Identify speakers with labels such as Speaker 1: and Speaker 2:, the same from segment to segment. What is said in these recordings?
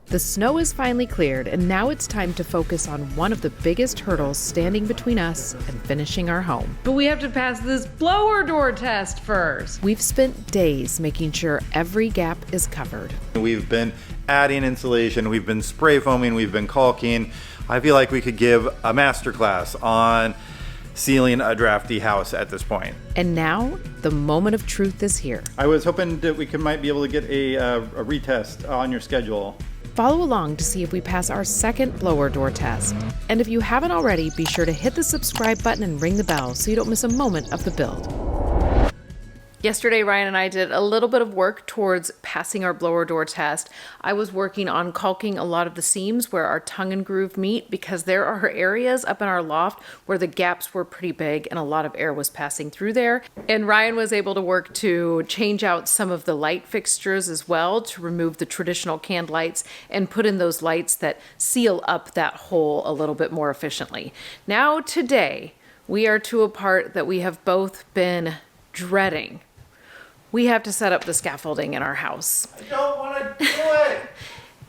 Speaker 1: The snow is finally cleared, and now it's time to focus on one of the biggest hurdles standing between us and finishing our home.
Speaker 2: But we have to pass this blower door test first.
Speaker 1: We've spent days making sure every gap is covered.
Speaker 3: We've been adding insulation, we've been spray foaming, we've been caulking. I feel like we could give a masterclass on sealing a drafty house at this point.
Speaker 1: And now, the moment of truth is here.
Speaker 3: I was hoping that we might be able to get a retest on your schedule.
Speaker 1: Follow along to see if we pass our second blower door test. And if you haven't already, be sure to hit the subscribe button and ring the bell so you don't miss a moment of the build. Yesterday, Ryan and I did a little bit of work towards passing our blower door test. I was working on caulking a lot of the seams where our tongue and groove meet, because there are areas up in our loft where the gaps were pretty big and a lot of air was passing through there. And Ryan was able to work to change out some of the light fixtures as well, to remove the traditional canned lights and put in those lights that seal up that hole a little bit more efficiently. Now today, we are to a part that we have both been dreading. We have to set up the scaffolding in our house.
Speaker 3: I don't want to do it!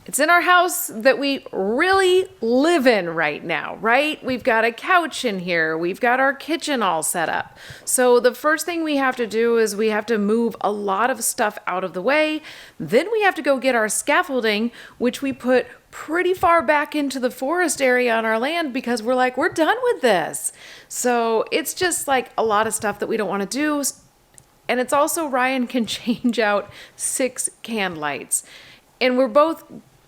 Speaker 1: It's in our house that we really live in right now, right? We've got a couch in here. We've got our kitchen all set up. So the first thing we have to do is we have to move a lot of stuff out of the way. Then we have to go get our scaffolding, which we put pretty far back into the forest area on our land because we're like, we're done with this. So it's just like a lot of stuff that we don't want to do. And it's also, Ryan can change out 6 canned lights. And we're both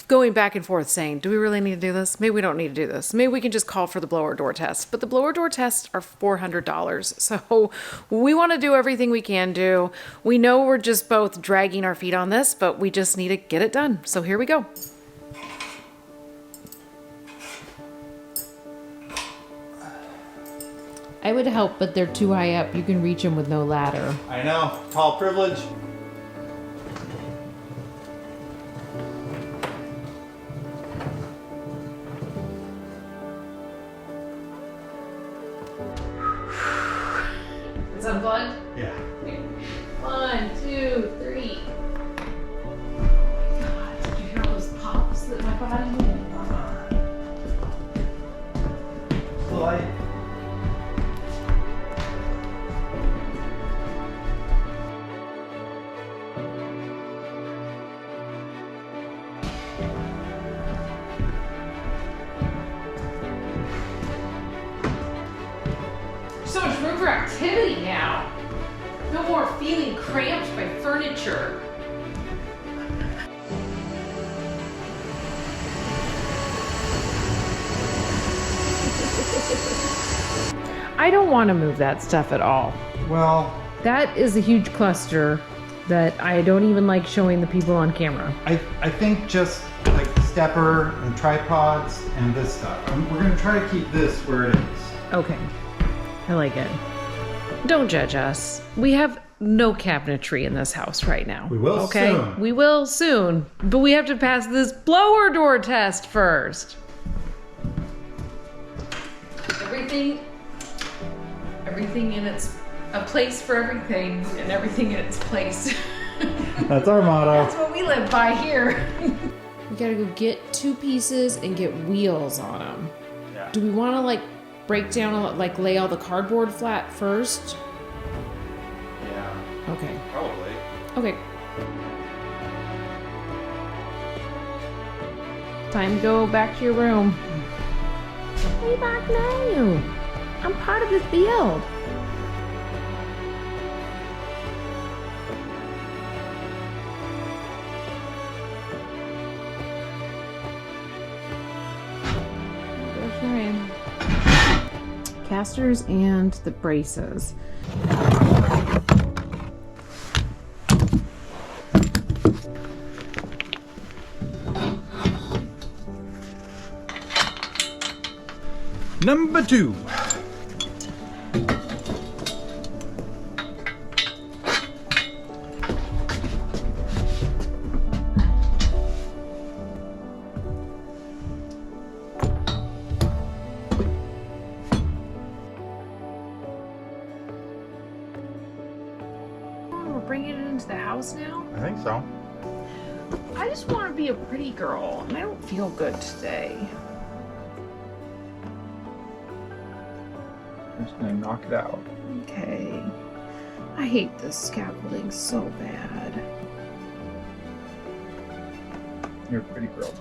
Speaker 1: going back and forth saying, do we really need to do this? Maybe we don't need to do this. Maybe we can just call for the blower door test. But the blower door tests are $400. So we want to do everything we can do. We know we're just both dragging our feet on this, but we just need to get it done. So here we go. I would help, but they're too high up. You can reach them with no ladder.
Speaker 3: I know, tall privilege.
Speaker 1: It's unplugged?
Speaker 3: Yeah.
Speaker 1: 1, 2, 3. Oh my God, did you hear all those pops that my body made?
Speaker 3: Light.
Speaker 1: So much room for activity now. No more feeling cramped by furniture. I don't want to move that stuff at all.
Speaker 3: Well,
Speaker 1: That is a huge cluster that I don't even like showing the people on camera.
Speaker 3: I think just like stepper and tripods and this stuff. We're going to try to keep this where it is.
Speaker 1: Okay, I like it. Don't judge us. We have no cabinetry in this house right now.
Speaker 3: We will soon.
Speaker 1: We will soon, but we have to pass this blower door test first. Everything in a place for everything, and everything in its place.
Speaker 3: That's our motto.
Speaker 1: That's what we live by here. We gotta go get 2 pieces and get wheels on them.
Speaker 3: Yeah.
Speaker 1: Do we want to like break down, like lay all the cardboard flat first?
Speaker 3: Yeah,
Speaker 1: Okay.
Speaker 3: probably.
Speaker 1: Okay. Time to go back to your room. Hey, back now. I'm part of this build. There's Ryan. Casters and the braces.
Speaker 3: Number 2.
Speaker 1: We're bringing it into the house now?
Speaker 3: I think so.
Speaker 1: I just want to be a pretty girl, and I don't feel good today.
Speaker 4: I'm just gonna knock it out.
Speaker 1: Okay. I hate this scaffolding so bad.
Speaker 4: You're a pretty girl.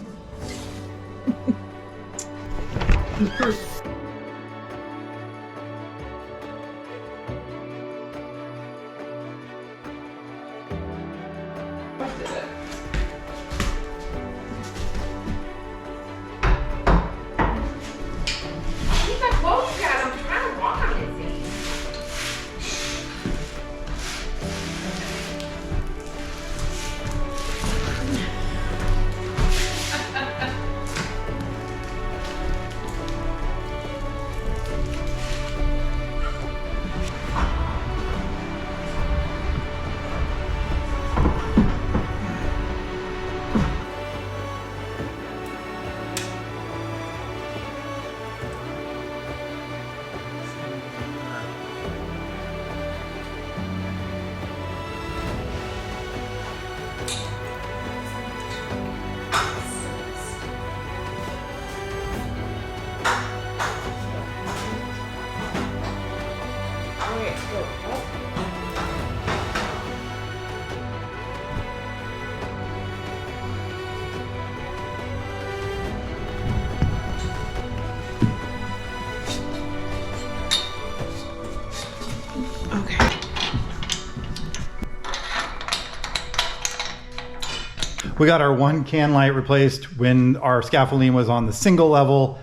Speaker 3: We got our one can light replaced when our scaffolding was on the single level.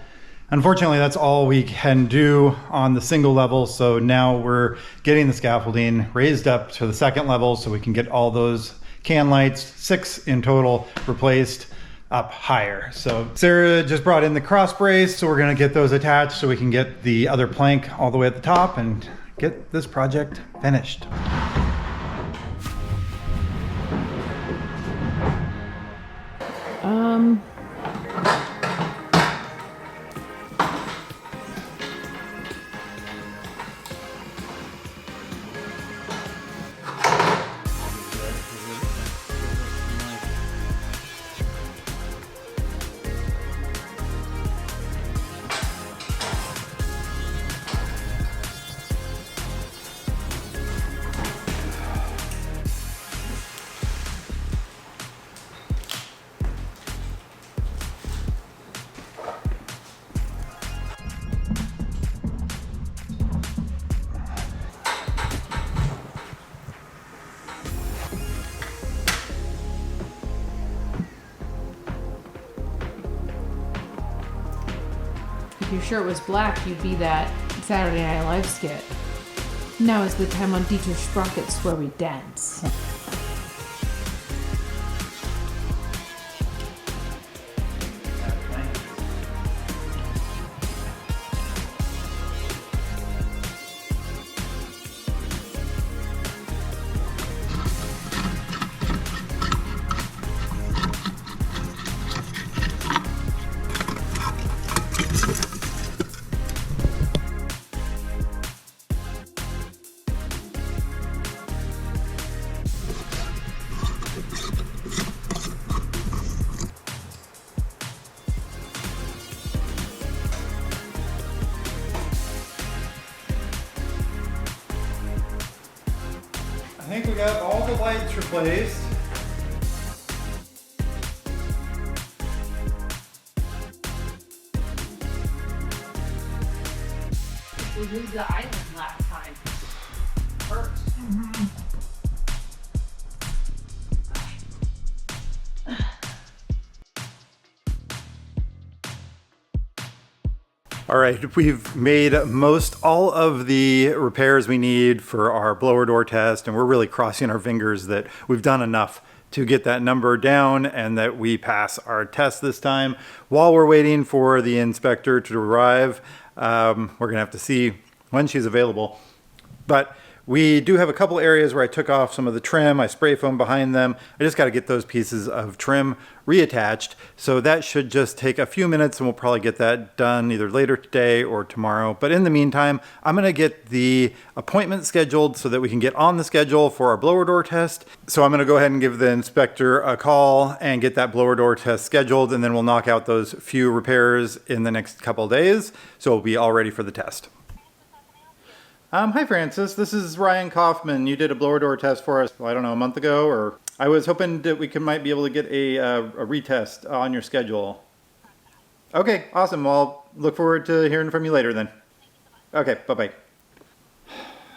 Speaker 3: Unfortunately, that's all we can do on the single level. So now we're getting the scaffolding raised up to the second level so we can get all those can lights, 6 in total, replaced up higher. So Sarah just brought in the cross brace, so we're gonna get those attached so we can get the other plank all the way at the top and get this project finished.
Speaker 2: If your shirt was black, you'd be that Saturday Night Live skit. Now is the time on Dieter Sprockets where we dance.
Speaker 3: I think we got all the lights replaced.
Speaker 1: We moved the island last time. First.
Speaker 3: All right, we've made most all of the repairs we need for our blower door test, and we're really crossing our fingers that we've done enough to get that number down and that we pass our test this time. While we're waiting for the inspector to arrive, we're gonna have to see when she's available. But We do have a couple areas where I took off some of the trim. I spray foam behind them. I just got to get those pieces of trim reattached. So that should just take a few minutes and we'll probably get that done either later today or tomorrow. But in the meantime, I'm going to get the appointment scheduled so that we can get on the schedule for our blower door test. So I'm going to go ahead and give the inspector a call and get that blower door test scheduled, and then we'll knock out those few repairs in the next couple of days. So we'll be all ready for the test. Hi Francis, this is Ryan Kaufman. You did a blower door test for us, I don't know, a month ago, or I was hoping that might be able to get a retest on your schedule. Okay, awesome. Well, I'll look forward to hearing from you later then. Okay, bye-bye.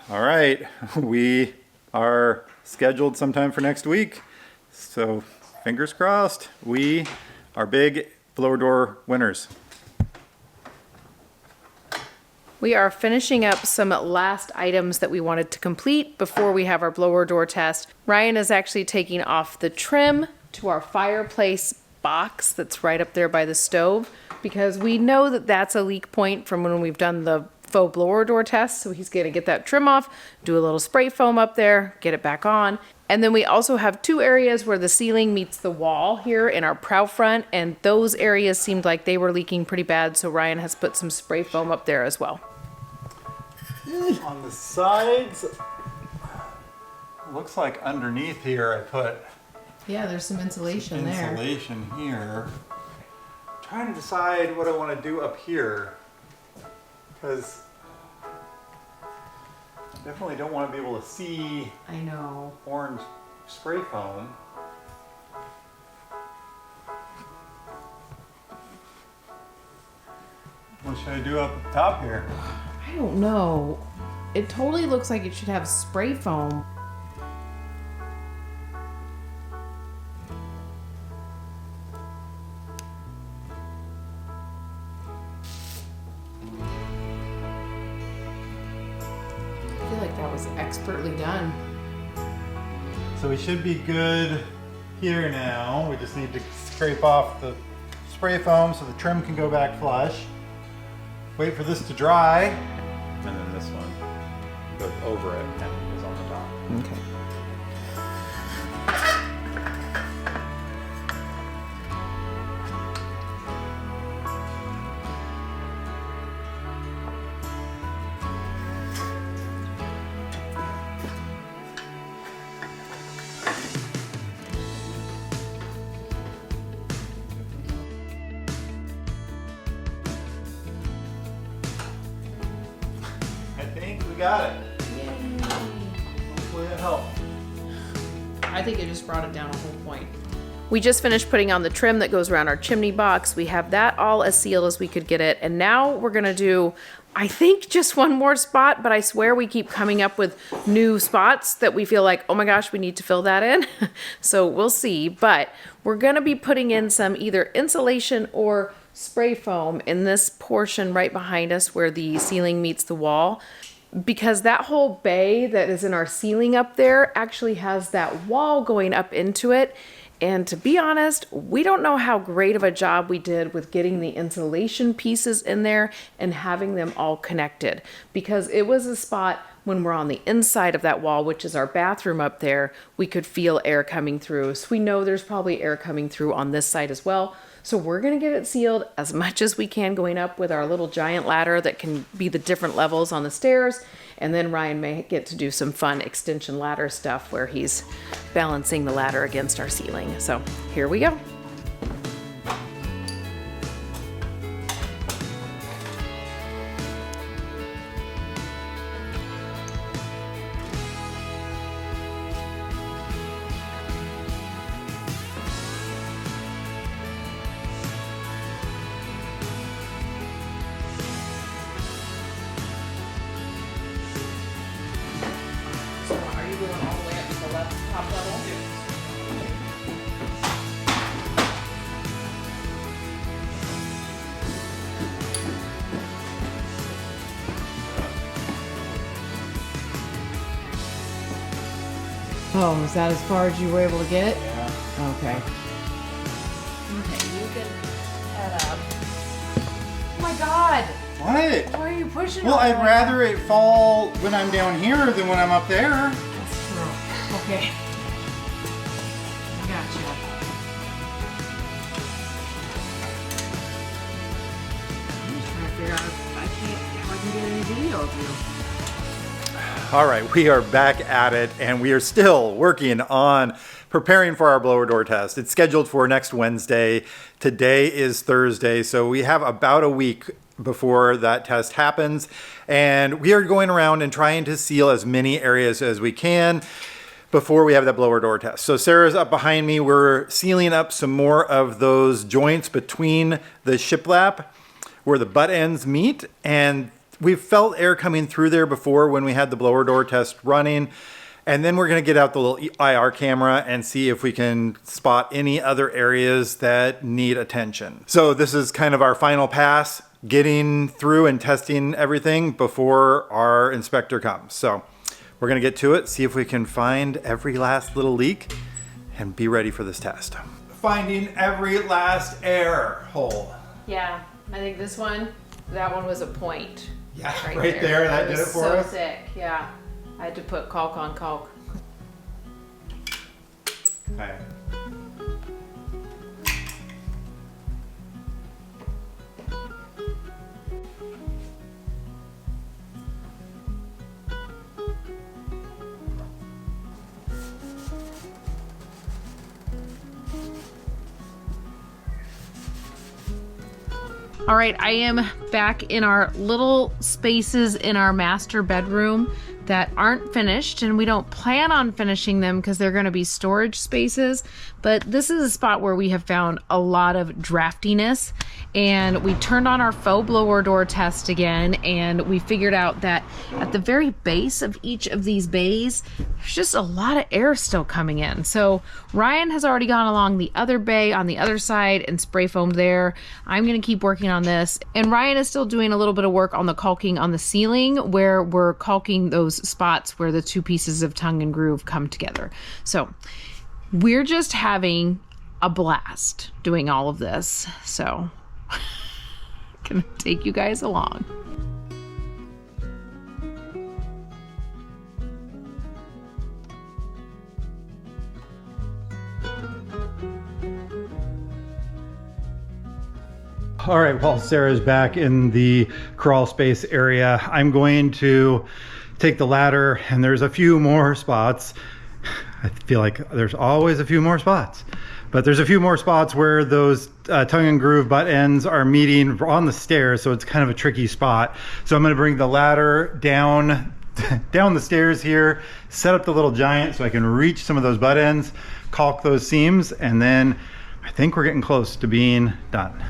Speaker 3: All right, we are scheduled sometime for next week. So fingers crossed, we are big blower door winners.
Speaker 1: We are finishing up some last items that we wanted to complete before we have our blower door test. Ryan is actually taking off the trim to our fireplace box that's right up there by the stove, because we know that that's a leak point from when we've done the faux blower door test. So he's going to get that trim off, do a little spray foam up there, get it back on. And then we also have two areas where the ceiling meets the wall here in our prow front, and those areas seemed like they were leaking pretty bad. So Ryan has put some spray foam up there as well.
Speaker 3: On the sides, looks like underneath here I put
Speaker 2: Yeah, there's some insulation there.
Speaker 3: insulation here. Trying to decide what I want to do up here, because definitely don't want to be able to see
Speaker 2: I know.
Speaker 3: orange spray foam. What should I do up at the top here?
Speaker 2: I don't know. It totally looks like it should have spray foam. I feel like that was expertly done.
Speaker 3: So we should be good here now. We just need to scrape off the spray foam so the trim can go back flush. Wait for this to dry. And then this one goes over it and goes on the top.
Speaker 1: Okay.
Speaker 3: I think we got it. Hopefully it helped.
Speaker 2: I think it just brought it down a whole point.
Speaker 1: We just finished putting on the trim that goes around our chimney box. We have that all as sealed as we could get it. And now we're gonna do, I think, just one more spot, but I swear we keep coming up with new spots that we feel like, oh my gosh, we need to fill that in. So we'll see, but we're gonna be putting in some either insulation or spray foam in this portion right behind us where the ceiling meets the wall, because that whole bay that is in our ceiling up there actually has that wall going up into it. And to be honest, we don't know how great of a job we did with getting the insulation pieces in there and having them all connected, because it was a spot when we're on the inside of that wall, which is our bathroom up there, we could feel air coming through. So we know there's probably air coming through on this side as well. So we're gonna get it sealed as much as we can going up with our little giant ladder that can be the different levels on the stairs. And then Ryan may get to do some fun extension ladder stuff where he's balancing the ladder against our ceiling. So here we go.
Speaker 2: So are you going all the way up to the left top level? Oh, is that as far as you were able to get?
Speaker 3: Yeah.
Speaker 2: Okay.
Speaker 1: Okay, you can head up. Oh my God!
Speaker 3: What?
Speaker 1: Why are you pushing
Speaker 3: Well,
Speaker 1: it?
Speaker 3: I'd rather it fall when I'm down here than when I'm up there.
Speaker 1: That's true. Okay. I gotcha. I'm just trying to figure out if how I can get any video of you.
Speaker 3: All right, we are back at it, and we are still working on preparing for our blower door test. It's scheduled for next Wednesday. Today is Thursday, so we have about a week before that test happens, and we are going around and trying to seal as many areas as we can before we have that blower door test. So Sarah's up behind me. We're sealing up some more of those joints between the shiplap where the butt ends meet, and we've felt air coming through there before when we had the blower door test running. And then we're going to get out the little IR camera and see if we can spot any other areas that need attention. So this is kind of our final pass, getting through and testing everything before our inspector comes. So we're going to get to it, see if we can find every last little leak and be ready for this test. Finding every last air hole.
Speaker 1: Yeah, I think this one, that one was a point.
Speaker 3: Yeah, right there. That did it for us.
Speaker 1: So sick, yeah. I had to put caulk on caulk.
Speaker 3: Okay.
Speaker 2: All right, I am back in our little spaces in our master bedroom that aren't finished, and we don't plan on finishing them because they're going to be storage spaces. But this is a spot where we have found a lot of draftiness, and we turned on our faux blower door test again, and we figured out that at the very base of each of these bays, there's just a lot of air still coming in. So Ryan has already gone along the other bay on the other side and spray foamed there. I'm going to keep working on this, and Ryan is still doing a little bit of work on the caulking on the ceiling where we're caulking those spots where the two pieces of tongue and groove come together. So we're just having a blast doing all of this. So gonna take you guys along.
Speaker 3: All right, while Sarah's back in the crawl space area, I'm going to take the ladder, and there's a few more spots. I feel like there's always a few more spots, but there's a few more spots where those tongue and groove butt ends are meeting on the stairs, so it's kind of a tricky spot. So I'm going to bring the ladder down the stairs here, set up the little giant so I can reach some of those butt ends, caulk those seams, and then I think we're getting close to being done.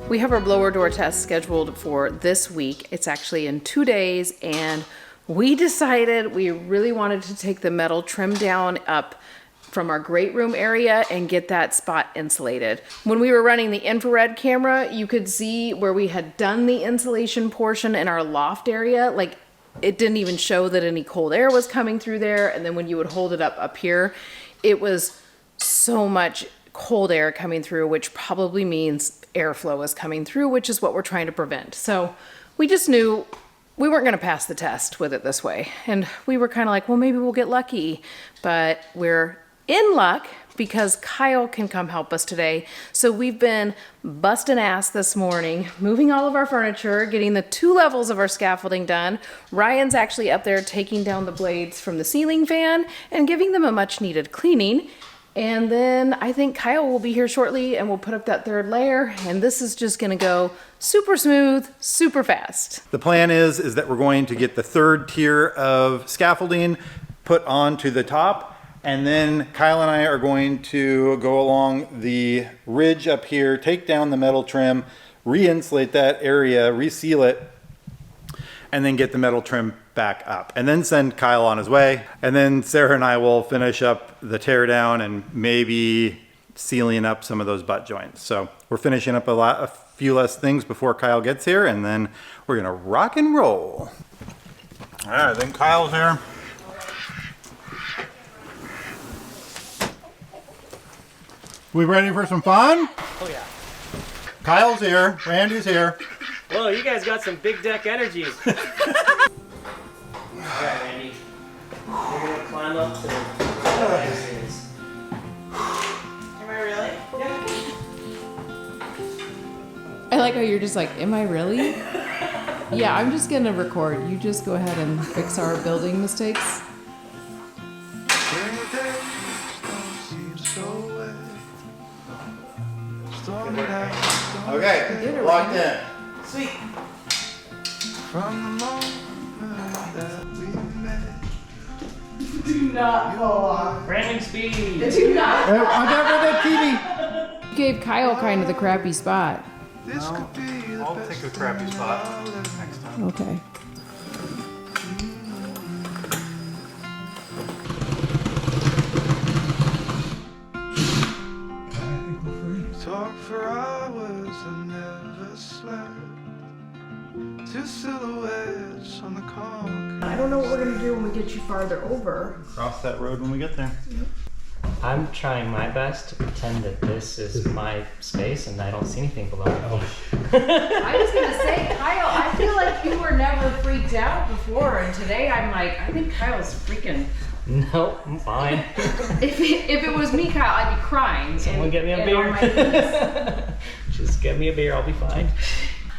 Speaker 1: We have our blower door test scheduled for this week. It's actually in 2 days, and we decided we really wanted to take the metal trim down up from our great room area and get that spot insulated. When we were running the infrared camera, you could see where we had done the insulation portion in our loft area. Like, it didn't even show that any cold air was coming through there. And then when you would hold it up here, it was so much cold air coming through, which probably means airflow is coming through, which is what we're trying to prevent. So we just knew we weren't going to pass the test with it this way. And we were kind of like, well, maybe we'll get lucky, but we're in luck because Kyle can come help us today. So we've been busting ass this morning, moving all of our furniture, getting the 2 levels of our scaffolding done. Ryan's actually up there taking down the blades from the ceiling fan and giving them a much needed cleaning. And then I think Kyle will be here shortly and we'll put up that 3rd layer, and this is just gonna go super smooth, super fast.
Speaker 3: The plan is that we're going to get the 3rd tier of scaffolding put onto the top, And then Kyle and I are going to go along the ridge up here, take down the metal trim, re-insulate that area, reseal it, and then get the metal trim back up. And then send Kyle on his way. And then Sarah and I will finish up the tear down and maybe sealing up some of those butt joints. So we're finishing up a few less things before Kyle gets here, and then we're gonna rock and roll. All right, then Kyle's here. We ready for some fun?
Speaker 5: Oh yeah.
Speaker 3: Kyle's here, Randy's here.
Speaker 5: Whoa, you guys got some big deck energy. Alright, Randy. You're gonna climb up to the exits. Am I really? Yeah.
Speaker 1: I like how you're just like, am I really? Yeah, I'm just gonna record. You just go ahead and fix our building mistakes.
Speaker 3: Okay, locked in.
Speaker 5: Sweet.
Speaker 6: From the moment that we met.
Speaker 1: Do not fall off.
Speaker 5: Ramming speed.
Speaker 1: Do not.
Speaker 3: Hey, on top of that TV.
Speaker 1: You gave Kyle kind of the crappy spot.
Speaker 6: This could be the
Speaker 3: I'll
Speaker 6: best
Speaker 3: take a crappy
Speaker 6: thing
Speaker 3: spot
Speaker 6: I'll ever
Speaker 3: next time.
Speaker 1: Okay.
Speaker 6: talk for hours and never slept. Two silhouettes on the concrete.
Speaker 1: I don't know what we're gonna do when we get you farther over.
Speaker 3: Cross that road when we get there.
Speaker 5: I'm trying my best to pretend that this is my space and I don't see anything below me.
Speaker 1: I was gonna say, Kyle, I feel like you were never freaked out before, and today I'm like, I think Kyle's freaking.
Speaker 5: Nope, I'm fine.
Speaker 1: If it was me, Kyle, I'd be crying.
Speaker 5: Someone get me a beer.
Speaker 1: On my knees.
Speaker 5: Just get me a beer, I'll be fine.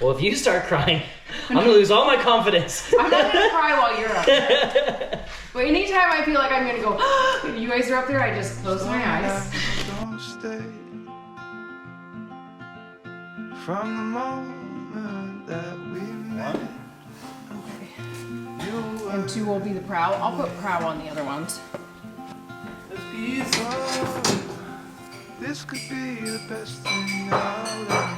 Speaker 5: Well, if you start crying, I'm gonna lose all my confidence.
Speaker 1: I'm not gonna cry while you're up there. But anytime I feel like I'm gonna go, you guys are up there, I just close my eyes.
Speaker 6: Don't stay. From the moment that we met. You were
Speaker 1: And 2 will be the prow. I'll put prow on the other ones.
Speaker 6: this could be the best thing I'll ever.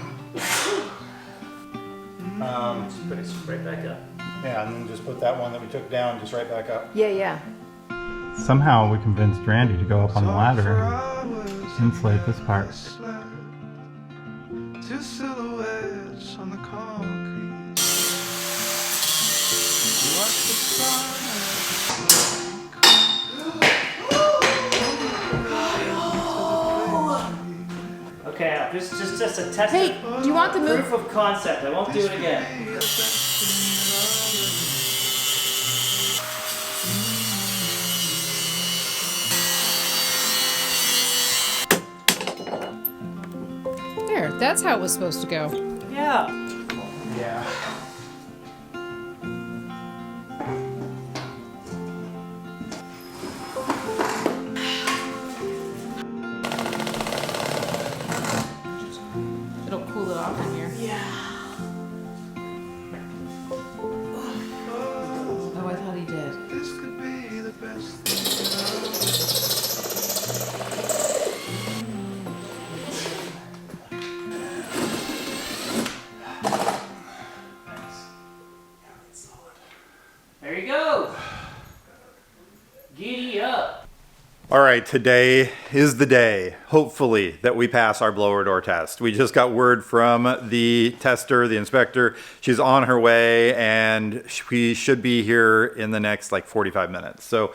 Speaker 5: Just put it right back up.
Speaker 3: Yeah, and then just put that one that we took down just right back up.
Speaker 1: Yeah.
Speaker 3: Somehow we convinced Randy to go up on the
Speaker 6: Talk for
Speaker 3: ladder
Speaker 6: hours
Speaker 3: and insulate this part.
Speaker 6: never slept. Two silhouettes on the concrete. Watch the sun.
Speaker 5: Okay, this is just a test.
Speaker 1: Hey, do you want the move?
Speaker 5: Proof of concept. I won't do it again.
Speaker 1: There, that's how it was supposed to go.
Speaker 5: Yeah.
Speaker 3: Yeah.
Speaker 1: It'll cool it off in here. Oh, I thought he did.
Speaker 6: This could be the best thing.
Speaker 5: There you go. Giddy up.
Speaker 3: All right, today is the day, hopefully, that we pass our blower door test. We just got word from the tester, the inspector. She's on her way, and she should be here in the next like 45 minutes. So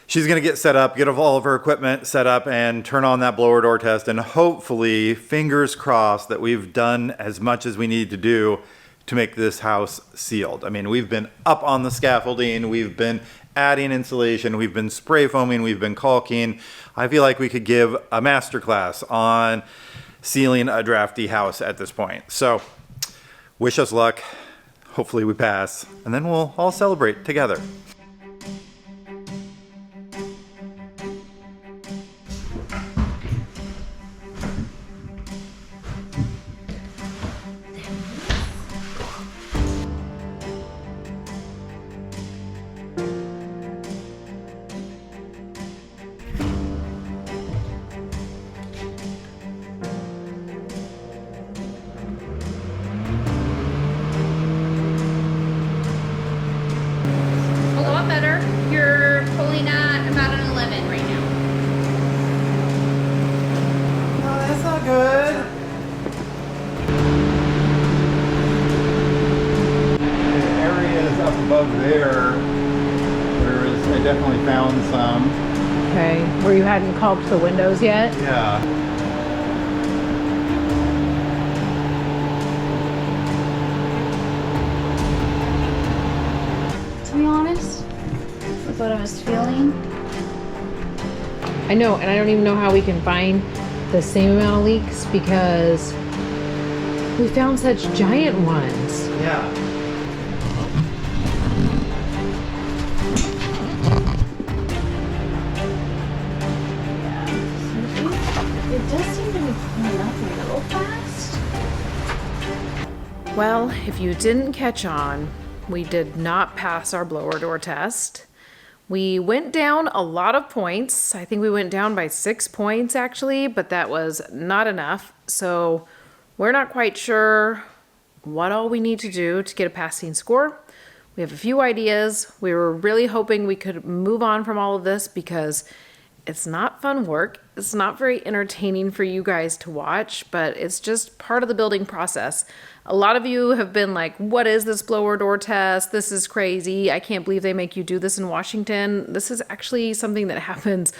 Speaker 3: she's gonna get set up, get all of her equipment set up, and turn on that blower door test. And hopefully, fingers crossed, that we've done as much as we need to do to make this house sealed. I mean, we've been up on the scaffolding, we've been adding insulation, we've been spray foaming, we've been caulking. I feel like we could give a masterclass on sealing a drafty house at this point. So wish us luck. Hopefully we pass, and then we'll all celebrate together. definitely found some.
Speaker 2: Okay, where you hadn't caulked the windows yet?
Speaker 3: Yeah.
Speaker 7: To be honest, with what I was feeling,
Speaker 2: I know, and I don't even know how we can find the same amount of leaks because we found such giant ones.
Speaker 3: Yeah.
Speaker 7: it does seem to be cleaning up a little fast.
Speaker 1: Well, if you didn't catch on, we did not pass our blower door test. We went down a lot of points. I think we went down by 6 points actually, but that was not enough. So we're not quite sure what all we need to do to get a passing score. We have a few ideas. We were really hoping we could move on from all of this because it's not fun work. It's not very entertaining for you guys to watch, but it's just part of the building process. A lot of you have been like, what is this blower door test? This is crazy. I can't believe they make you do this in Washington. This is actually something that happens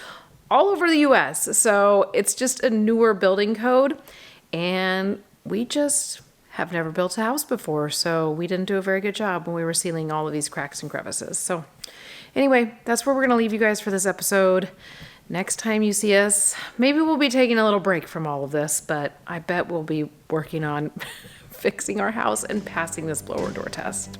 Speaker 1: all over the US. So it's just a newer building code, and we just have never built a house before, so we didn't do a very good job when we were sealing all of these cracks and crevices. So anyway, that's where we're gonna leave you guys for this episode. Next time you see us, maybe we'll be taking a little break from all of this, but I bet we'll be working on fixing our house and passing this blower door test.